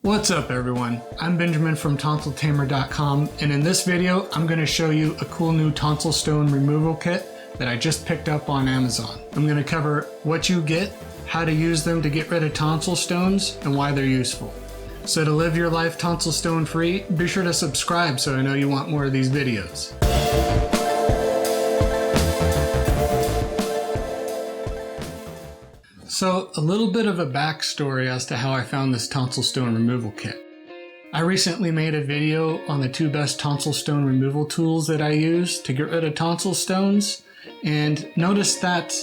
What's up everyone? I'm Benjamin from tonsiltamer.com, and in this video I'm going to show you a cool new tonsil stone removal kit that I just picked up on Amazon. I'm going to cover what you get, how to use them to get rid of tonsil stones, and why they're useful. So to live your life tonsil stone free, be sure to subscribe so I know you want more of these videos. So a little bit of a backstory as to how I found this tonsil stone removal kit. I recently made a video on the 2 best tonsil stone removal tools that I use to get rid of tonsil stones, and noticed that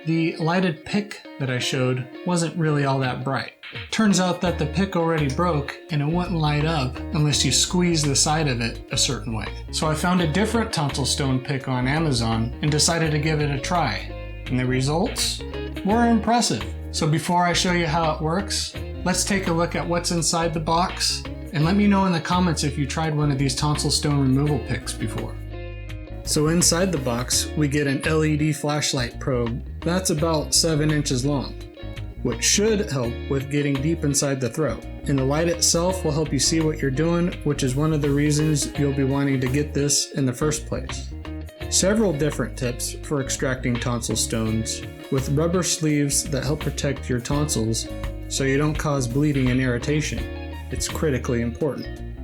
the lighted pick that I showed wasn't really all that bright. Turns out that the pick already broke and it wouldn't light up unless you squeeze the side of it a certain way. So I found a different tonsil stone pick on Amazon and decided to give it a try. And the results were impressive. So before I show you how it works, let's take a look at what's inside the box and let me know in the comments if you tried one of these tonsil stone removal picks before. So inside the box, we get an LED flashlight probe that's about 7 inches long, which should help with getting deep inside the throat. And the light itself will help you see what you're doing, which is one of the reasons you'll be wanting to get this in the first place. Several different tips for extracting tonsil stones, with rubber sleeves that help protect your tonsils so you don't cause bleeding and irritation. It's critically important.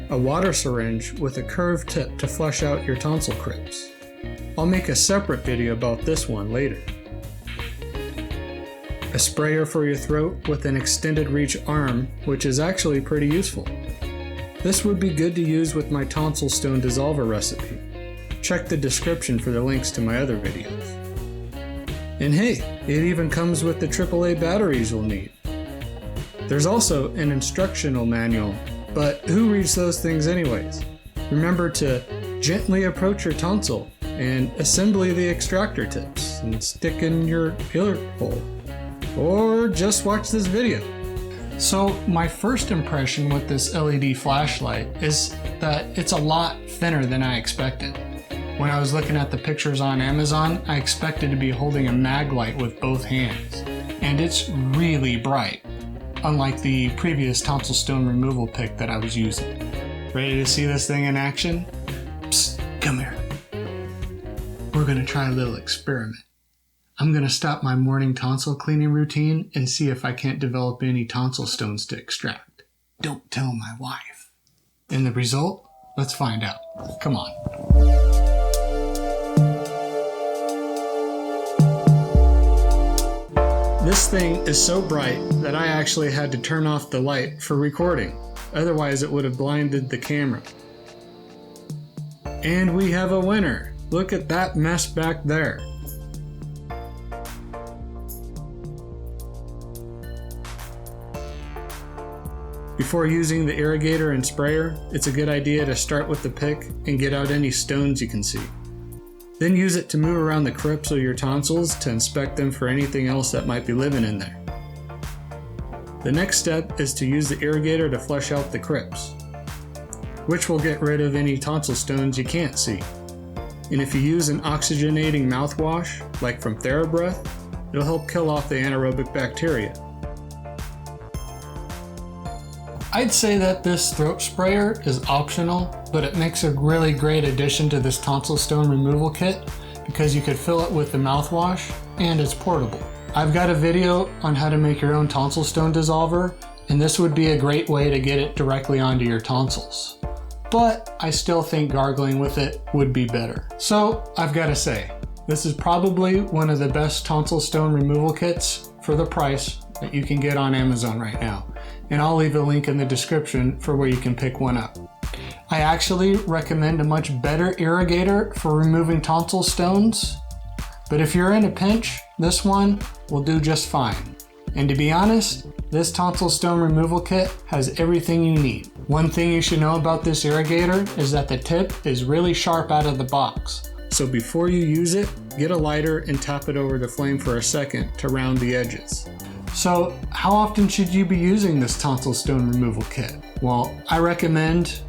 A water syringe with a curved tip to flush out your tonsil crypts. I'll make a separate video about this one later. A sprayer for your throat with an extended reach arm, which is actually pretty useful. This would be good to use with my tonsil stone dissolver recipe. Check the description for the links to my other videos. And hey, it even comes with the AAA batteries you'll need. There's also an instructional manual, but who reads those things anyways? Remember to gently approach your tonsil and assemble the extractor tips and stick in your ear hole. Or just watch this video. So my first impression with this LED flashlight is that it's a lot thinner than I expected. When I was looking at the pictures on Amazon, I expected to be holding a mag light with both hands, and it's really bright, unlike the previous tonsil stone removal pick that I was using. Ready to see this thing in action? Psst, come here. We're gonna try a little experiment. I'm gonna stop my morning tonsil cleaning routine and see if I can't develop any tonsil stones to extract. Don't tell my wife. And the result? Let's find out. Come on. This thing is so bright that I actually had to turn off the light for recording, otherwise it would have blinded the camera. And we have a winner! Look at that mess back there. Before using the irrigator and sprayer, it's a good idea to start with the pick and get out any stones you can see. Then use it to move around the crypts of your tonsils to inspect them for anything else that might be living in there. The next step is to use the irrigator to flush out the crypts, which will get rid of any tonsil stones you can't see. And if you use an oxygenating mouthwash, like from TheraBreath, it'll help kill off the anaerobic bacteria. I'd say that this throat sprayer is optional, but it makes a really great addition to this tonsil stone removal kit because you could fill it with the mouthwash and it's portable. I've got a video on how to make your own tonsil stone dissolver, and this would be a great way to get it directly onto your tonsils. But I still think gargling with it would be better. So I've got to say, this is probably one of the best tonsil stone removal kits for the price that you can get on Amazon right now. And I'll leave a link in the description for where you can pick one up. I actually recommend a much better irrigator for removing tonsil stones, but if you're in a pinch, this one will do just fine. And to be honest, this tonsil stone removal kit has everything you need. One thing you should know about this irrigator is that the tip is really sharp out of the box. So before you use it, get a lighter and tap it over the flame for a second to round the edges. So how often should you be using this tonsil stone removal kit? Well, I recommend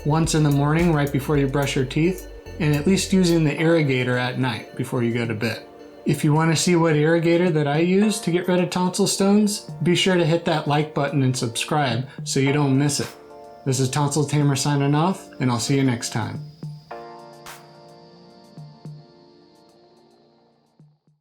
once in the morning right before you brush your teeth, and at least using the irrigator at night before you go to bed. If you want to see what irrigator that I use to get rid of tonsil stones, be sure to hit that like button and subscribe so you don't miss it. This is Tonsil Tamer signing off, and I'll see you next time.